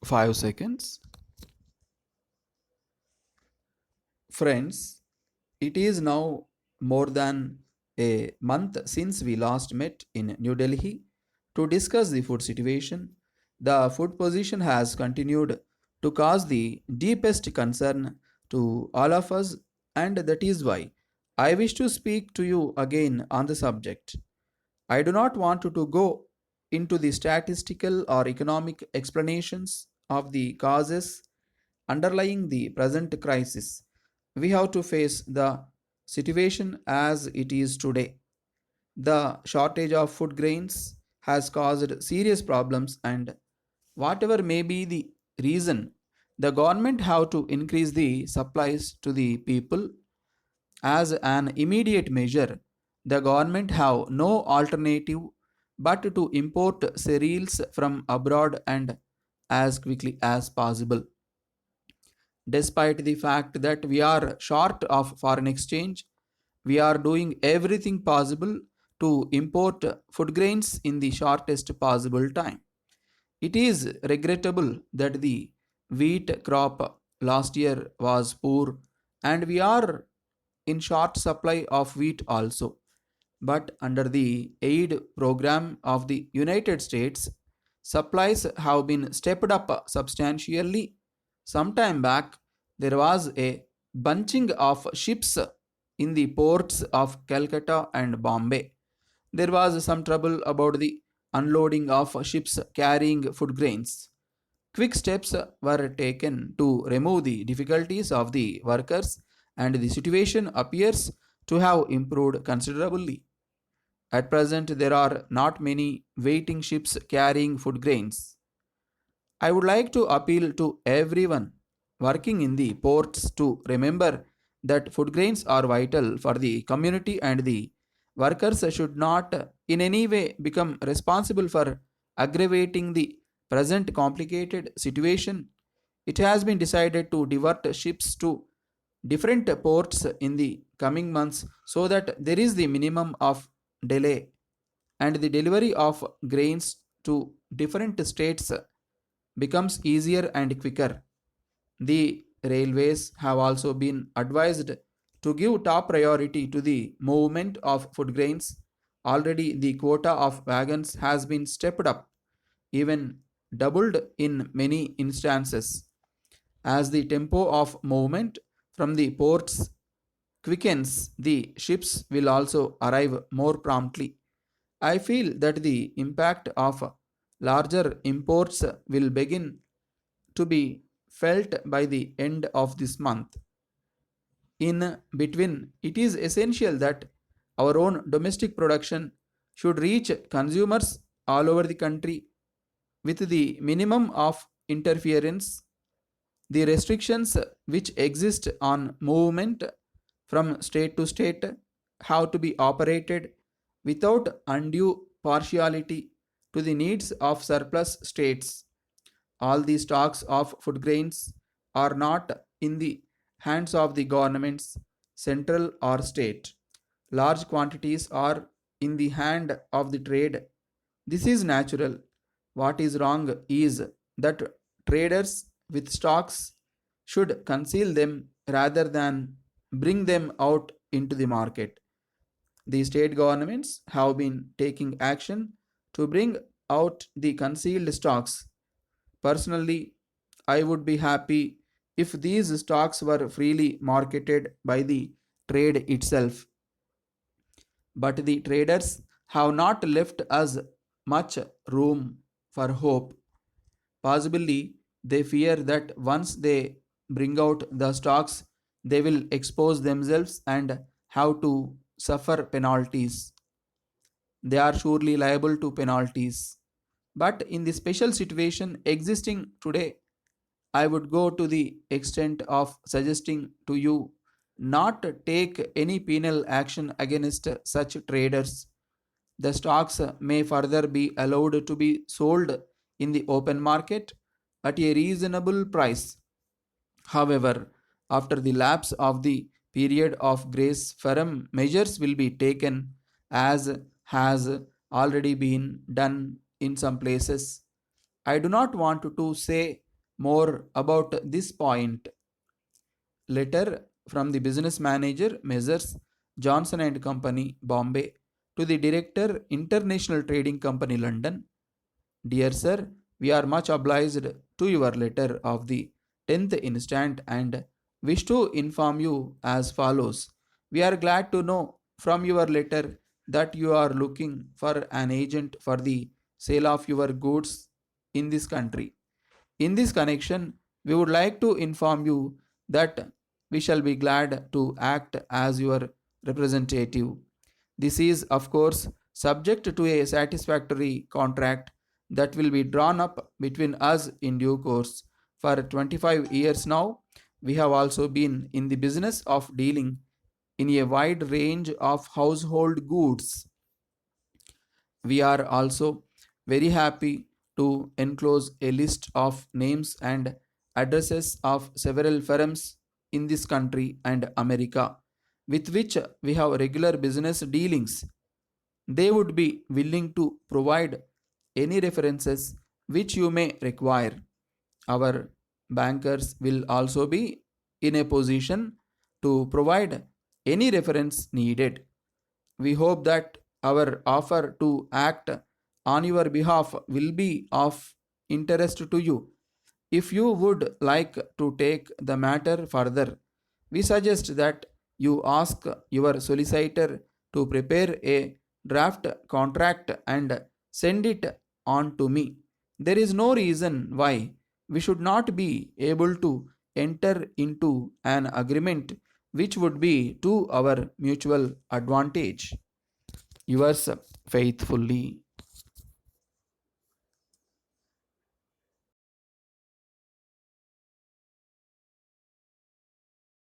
5 seconds. Friends, it is now more than a month since we last met in New Delhi to discuss the food situation. The food position has continued to cause the deepest concern to all of us, and that is why I wish to speak to you again on the subject. I do not want to go into the statistical or economic explanations of the causes underlying the present crisis. We have to face the situation as it is today. The shortage of food grains has caused serious problems, and whatever may be the reason, the government have to increase the supplies to the people as an immediate measure. The government have no alternative but to import cereals from abroad and as quickly as possible. Despite the fact that we are short of foreign exchange, we are doing everything possible to import food grains in the shortest possible time. It is regrettable that the wheat crop last year was poor and we are in short supply of wheat also. But under the aid program of the United States, supplies have been stepped up substantially. Some time back, there was a bunching of ships in the ports of Calcutta and Bombay. There was some trouble about the unloading of ships carrying food grains. Quick steps were taken to remove the difficulties of the workers, and the situation appears to have improved considerably. At present, there are not many waiting ships carrying food grains. I would like to appeal to everyone working in the ports to remember that food grains are vital for the community and the workers should not in any way become responsible for aggravating the present complicated situation. It has been decided to divert ships to different ports in the coming months so that there is the minimum of delay and the delivery of grains to different states becomes easier and quicker. The railways have also been advised to give top priority to the movement of food grains. Already, the quota of wagons has been stepped up, even doubled in many instances. As the tempo of movement from the ports quickens, the ships will also arrive more promptly. I feel that the impact of larger imports will begin to be felt by the end of this month. In between, it is essential that our own domestic production should reach consumers all over the country with the minimum of interference. The restrictions which exist on movement from state to state have to be operated without undue partiality to the needs of surplus states. All the stocks of food grains are not in the hands of the governments, central or state. Large quantities are in the hand of the trade. This is natural. What is wrong is that traders with stocks should conceal them rather than bring them out into the market. The state governments have been taking action to bring out the concealed stocks. Personally, I would be happy if these stocks were freely marketed by the trade itself. But the traders have not left us much room for hope. Possibly, they fear that once they bring out the stocks, they will expose themselves and have to suffer penalties. They are surely liable to penalties. But in the special situation existing today, I would go to the extent of suggesting to you not to take any penal action against such traders. The stocks may further be allowed to be sold in the open market at a reasonable price. However, after the lapse of the period of grace, firm measures will be taken as has already been done in some places. I do not want to say more about this point. Letter from the business manager, Messrs. Johnson and Company, Bombay, to the director, International Trading Company, London. Dear sir, we are much obliged to your letter of the 10th instant and wish to inform you as follows. We are glad to know from your letter that you are looking for an agent for the sale of your goods in this country. In this connection, we would like to inform you that we shall be glad to act as your representative. This is, of course, subject to a satisfactory contract that will be drawn up between us in due course. For 25 years now, we have also been in the business of dealing in a wide range of household goods. We are also very happy to enclose a list of names and addresses of several firms in this country and America with which we have regular business dealings. They would be willing to provide any references which you may require. Our bankers will also be in a position to provide any reference needed. We hope that our offer to act on your behalf will be of interest to you. If you would like to take the matter further, we suggest that you ask your solicitor to prepare a draft contract and send it on to me. There is no reason why we should not be able to enter into an agreement which would be to our mutual advantage. Yours faithfully,